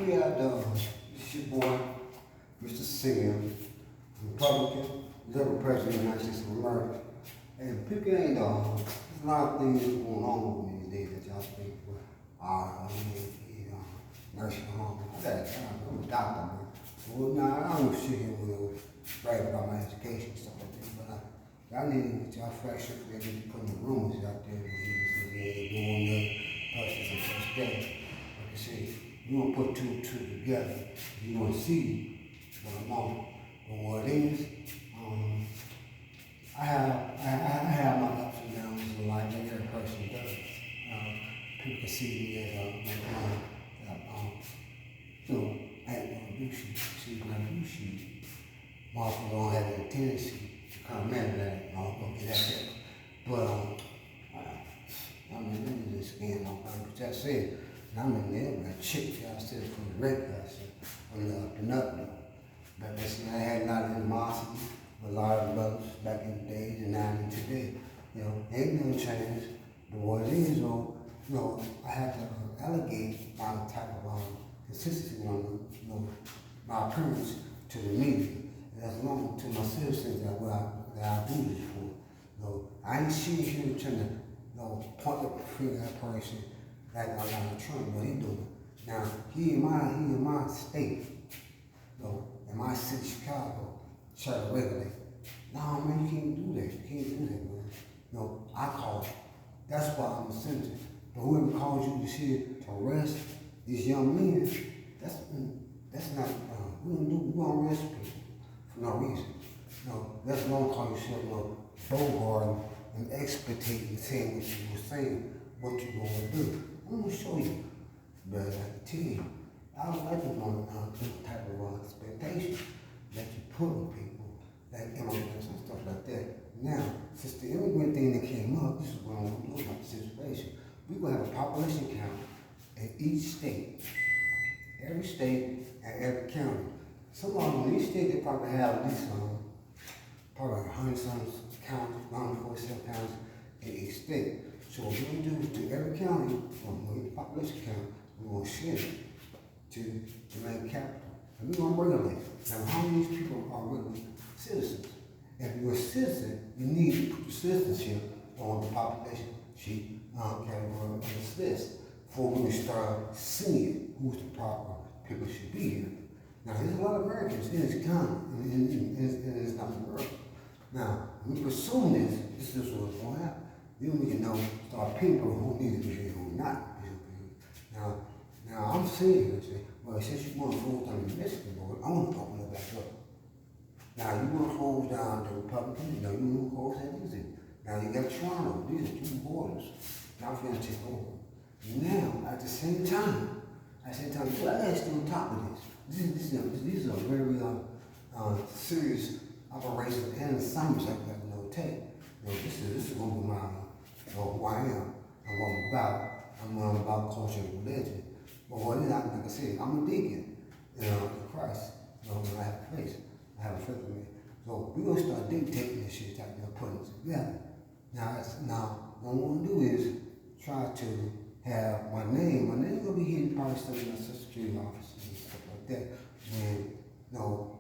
here at this your boy, Mr. Sims, Republican, Liberal President of the United States of America. And people ain't there's a lot of things going on with me these days that y'all speak with. Nursing home. I got a job, I'm a doctor, man. Well, now, I don't sit here with brag about my education and stuff like that, but y'all need to get y'all fraction for that, just putting the rumors out there when you ain't doing the persons and first day. Like I said, you want to put two and two together, you want to see what I'm on. But what it is, I have my ups and downs in life, like every person does. People can see me as I ain't gonna do shit. See, when I do shit, motherfuckers don't have any tendency to come mad at it. I'm gonna get at that. But, I mean, let me just scan on purpose. That's it. And I'm in there with a chick that I said from the rape on the up and up. But listen, I had a lot of animosity with a lot of brothers back in the days and now and today. You know, ain't no change. But what it is, I have to allocate my type of consistency on my appearance to the media. And that's long to my citizens that I do this for. I ain't sitting here trying to point up the finger at that person like I'm not Trump, what he doing. Now, he in my state, in my city, Chicago, try to regulate. No, man, you can't do that. You can't do that, man. I call it. That's why I'm a senator. But whoever calls you to here to arrest these young men, that's not, we don't arrest people for no reason. That's why call yourself, Bogart and expectating and saying what you were saying, what you gonna do. I'm gonna show you. But I can tell you, I don't like this type of expectation that you put on people, like immigrants and stuff like that. Now, since the immigrant thing that came up, this is what I'm gonna do about the situation. We're gonna have a population count in each state. Every state and every county. Some of them in each state, they probably have at least probably 100-some counties, 147 counties in each state. So what we're gonna do is to every county, when we get the population count, we're gonna send it to the main capital. And we're gonna regulate. Now, how many of these people are really citizens? If you're a citizen, you need to put your citizenship on the population sheet category on this list before we start seeing who's the proper people should be here. Now, there's a lot of Americans in this county, and it's not America. Now, when we pursue this is what's going to happen. Then we can start people who need to be here, who not need to be here. Now I'm saying here, say, well, since you want to close down the Mexican border, I want to open it back up. Now, you want to close down the Republican, you want to close that easy. Now, you got Toronto, these are two borders. Now, we're going to take over. Now, at the same time, you got to stay on top of this. These are very serious operations and assignments that we have to take. This is going to be my, who I am and what I'm about. I'm about culture and religion. But what is that? Like I said, I'm a deacon, in Christ. When I have a place, I have a faith in me. So we're going to start dictating this shit, putting it together. Now, what I'm going to do is try to have my name. My name going to be hidden probably still in my Social Security office and stuff like that. And,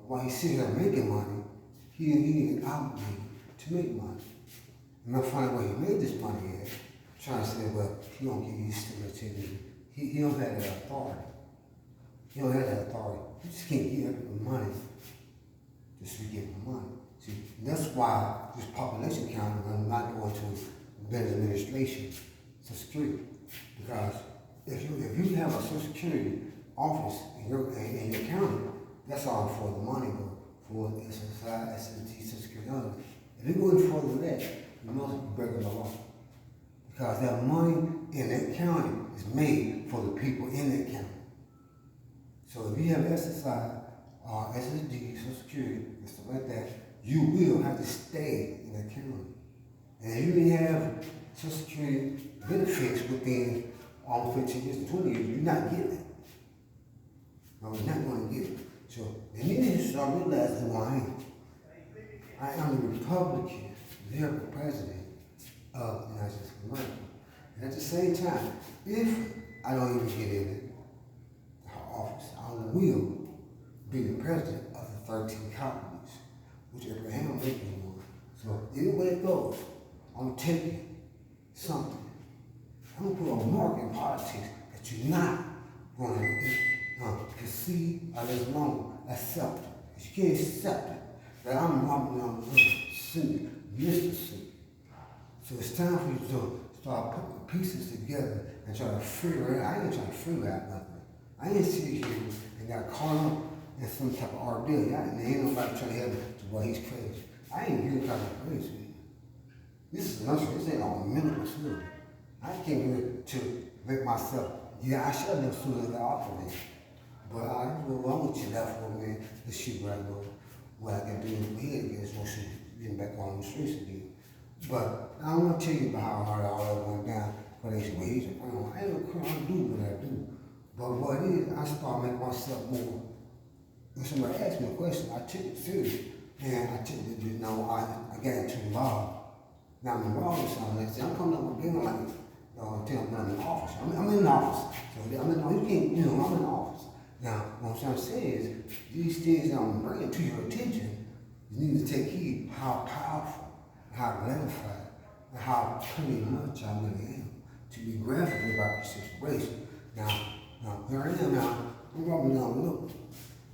while he's sitting there making money, he ain't obligated to make money. And I find where he made this money at, trying to say, well, he don't give you stimulativity. He don't have that authority. He don't have that authority. You just can't give him the money just to give him the money. See, that's why this population count is not going to the administration, Social Security. Because if you have a Social Security office in your county, that's all for the money for SSI, SST, Social Security. If you're going further than that, you must be breaking the law. Because that money in that county is made for the people in that county. So if you have SSI, SSD, Social Security, and stuff like that, you will have to stay in that county. And if you didn't have Social Security benefits within all 15 years to 20 years, you're not getting it. No, you're not going to get it. So they need to start realizing who I am. I am the Republican, Liberal President of the United States of America. And at the same time, if I don't even get in the office, will be the president of the 13 colonies, which Abraham Lincoln was. So anywhere it goes, I'm taking something. I'm gonna put a mark in politics that you're not gonna concede or let alone accept it. Because you can't accept it. That I'm Mr. C. So it's time for you to start putting the pieces together and try to figure it out. I ain't trying to figure out nothing. I ain't sitting here and got caught up in some type of ordeal. Ain't nobody trying to help me to why he's crazy. I ain't really trying to crazy. This is nothing. This ain't no mental facility. I came here to make myself, I should have been sooner than operating. But I don't know wrong with you that for me, the shit right now. What I can do in my head against no shit, getting back on the streets again. But I don't want to tell you about how hard all that went down. But they say, well, he's a criminal. I ain't no criminal. I do what I do. But what it is, I start making myself more. When somebody asks me a question, I take it serious. And I take it, I got too involved. Now I'm involved with something. Like I say, I'm coming up with being like, tell me I'm in the office. I'm in the office. So I'm in the office. Now, what I'm trying to say is, these things that I'm bringing to your attention, you need to take heed how powerful, how gratified, and how pretty much I really am to be graphic about the situation. Now, here I am now, I'm rubbing down look.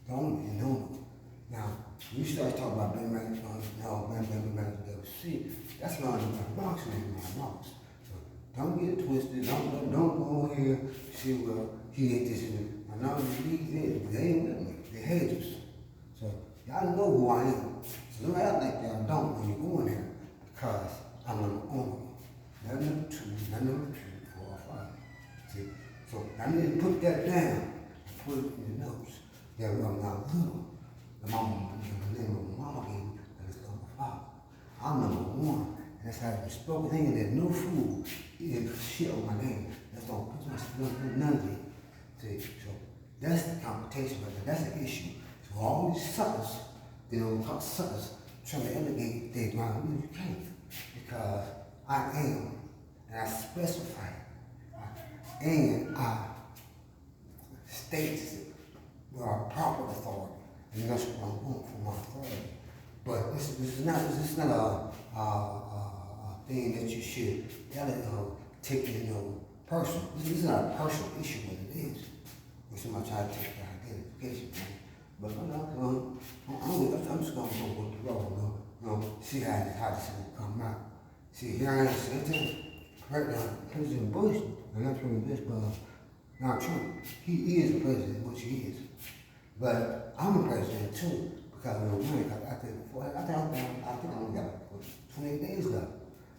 Don't. Now, when you start talking about Ben WC, that's not in my box, in my box. So don't get it twisted. Don't go over here, see, well, he ain't this and I know they ain't with me. They haters. So y'all know who I am. So don't act like y'all don't when you go in there because I'm an owner. Not number 2, 4 or 5. See? So I need to put that down and put it in the notes. That I'm not little. The name of my mama gave me, and it's number 5. I'm number 1. And that's how it's spoken. Thinking that no fool is shit on my name. That's don't put none of it. See, so that's the competition, but that's the issue. So all these suckers, suckers trying to elevate their mind. You can't, because I am, and I specify it, and I state it with our proper authority, and that's what I want from my authority. But this is not a thing that you should take it personal. This is not a personal issue, but it is. Somebody try to take the identification thing. But I'm just going to go with the road, see how this will come out. See, here I am sitting, President Bush, and not President Bush, but not Trump. He is the president, which he is. But I'm a president too, because of the win. I think I only got 28 days left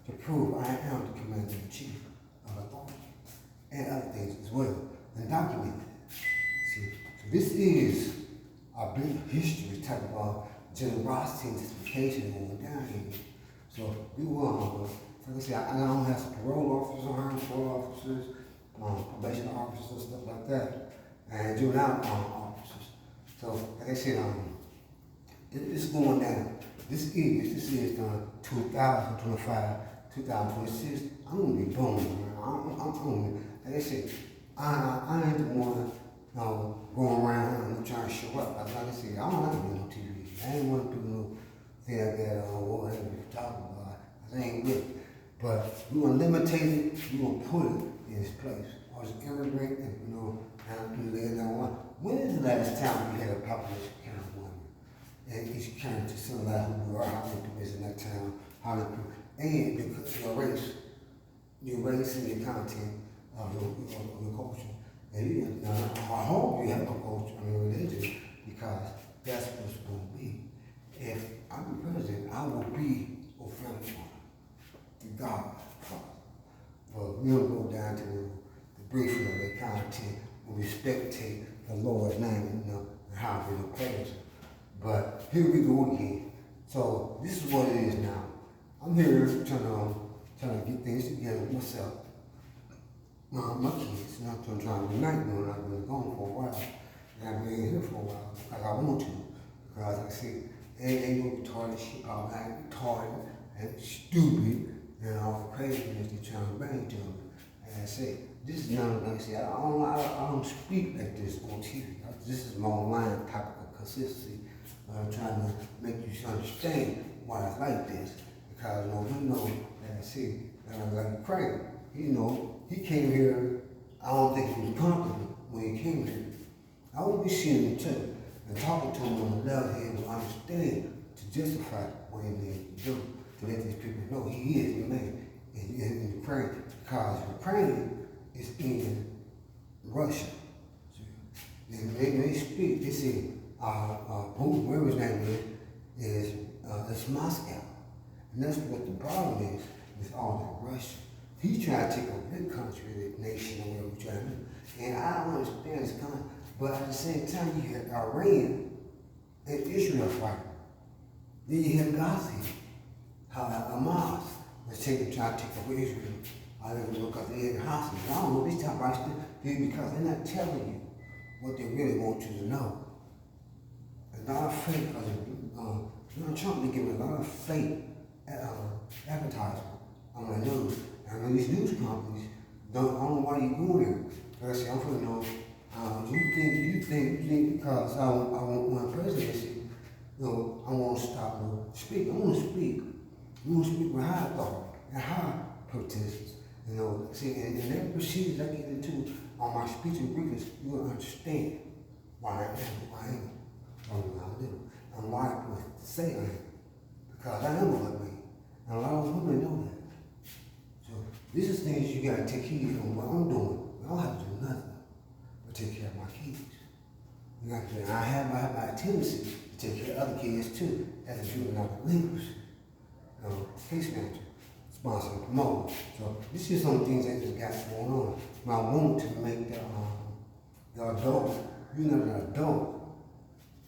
to prove I am the commander-in-chief of authority and other things as well, and document it. See, so this is a big history type of generosity and justification going down here. So we will, like I said, I don't have some parole officers, parole officers, probation officers, and stuff like that, and juvenile officers. So like I said, it's going down. This is 2025, 2026. I'm gonna be booming. Like I said, I ain't the one going around and trying to show up. Like I said, I don't like to be on TV. I ain't want to do no thing like that or whatever you're talking about. I ain't with it. But we're going to limitate it, we're going to put it in its place. Or just immigrant and, when is the last time we had a population count of women? And each county to symbolize who we are, how many people is in that town, how many people, and because your race and your content of your culture. And I hope you have a culture, religion, because that's what it's going to be. If I'm the president, I will be a family to God, Father. But we'll go down to the briefing of the content when we spectate the Lord's name and how we praise Him. But here we go again. So this is what it is now. I'm here trying to get things together with myself. My kids, I'm trying to unite them. I've been gone for a while. And I've been here for a while because I want to. Because like I said, they ain't no retarded shit. I'm retarded and stupid and all the craziness they're trying to bring to me. And And I say, this is not like I say, I don't speak like this on TV. This is my online topic of consistency. Trying to make you understand why it's like this. Because we know that I say, like Ukraine, he came here, I don't think he was comfortable when he came here. I would be seeing him too, and talking to him on the level he will understand to justify what he needs to do, to let these people know he is the man in Ukraine, because Ukraine is in Russia. And they speak, they say, Putin, whatever his name is it's Moscow. And that's what the problem is with all that Russia. He's trying to take over that country, that nation, or whatever he's trying to do. And I don't understand this kind of, but at the same time, you have Iran and Israel fighting. Then you have Gaza, how Hamas was trying to take over Israel. I don't know because they had hostages. I don't know, these type of stuff, because they're not telling you what they really want you to know. A lot of fake, because Donald Trump been giving a lot of fake advertisement on the news. And these news companies I don't know why you're going there. Like I say, I'm going to know, you think because I want my presidency, I want to stop speak. I want to speak. I want to speak with high authority and high protesters. See, and every procedures I get into on my speech and briefings, you will understand why I am who I am, or what I do, and why I would say I am. Because I am a white man, and a lot of women know that. So these are things you got to take heed on what I'm doing. I don't have to do nothing but take care of my kids. And I have my tendency to take care of other kids too, as a juvenile delinquency, case manager, sponsor, and promoter. So this is some things that just got going on. I want to make the adult, you're not an adult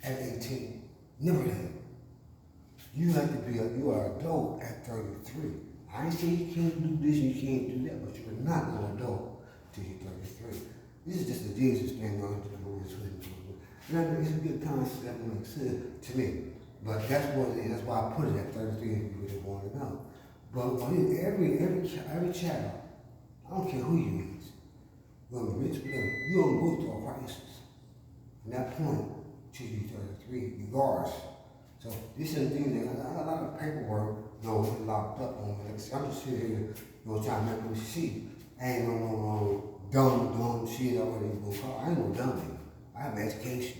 at 18. Never that. You have to be you are an adult at 33. I ain't say you can't do this and you can't do that, but you're not an adult till you're 33. This is just a Jesus thing going to the movies with me. And it's a good concept that makes sense to me. But that's what it is. That's why I put it at 33 if you really want to know. But every child, I don't care who you is, whether rich, whatever, you're going to go through a crisis. From that point till you're 33, regardless. So this is the thing that a lot of paperwork, locked up on me. I'm just sitting here, trying to make them see. I ain't no dumb shit or whatever you gonna call. I ain't no dummy. I have education.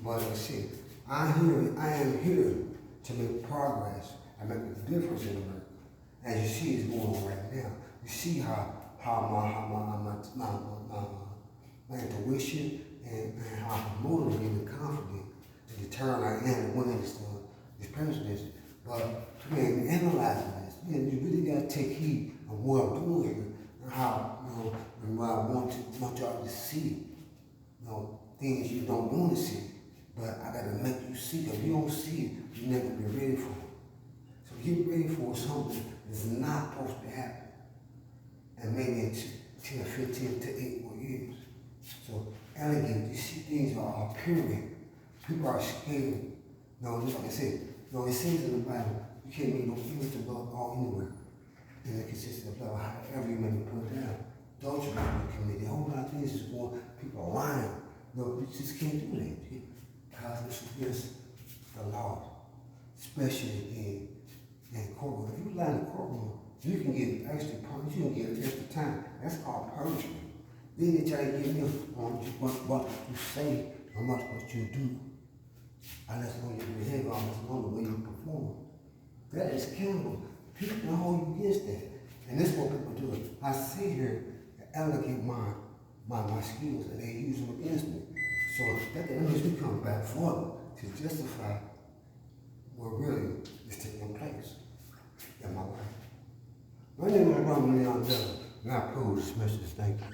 But like I said, I am here to make progress and make a difference in America. As you see, it's going on right now. You see how my intuition and how I'm motivated and confident to determine I am and win this presidency. But man, analyzing this, you really gotta take heed of what I'm doing here and how and what I want y'all to see. Things you don't want to see, but I gotta make you see. If you don't see it, you never be ready for it. So get ready for something that's not supposed to happen. And maybe in 10 or 15 to 8 more years. So alligators, you see things are appearing. People are scared. Like I said, it says in the Bible, you can't make no image of God all anywhere. And it consists of however you may put it down. Adultery committee, a whole lot of things is going, people are lying. You just can't do that. Because it's against the law, especially in courtroom. If you lie in the courtroom, you can get extra punishment, you can get extra time. That's called perjury. Then they try to get you on what you say, how much what you do. Unless when you behave, unless on the way you perform. That is cannibal. People can hold you against that. And this is what people do. I sit here and allocate my skills and they use them against me. So that makes me come back forward to justify what really is taking place in my life. My name is Robert Leon Dillon, and I approve this message. Thank you.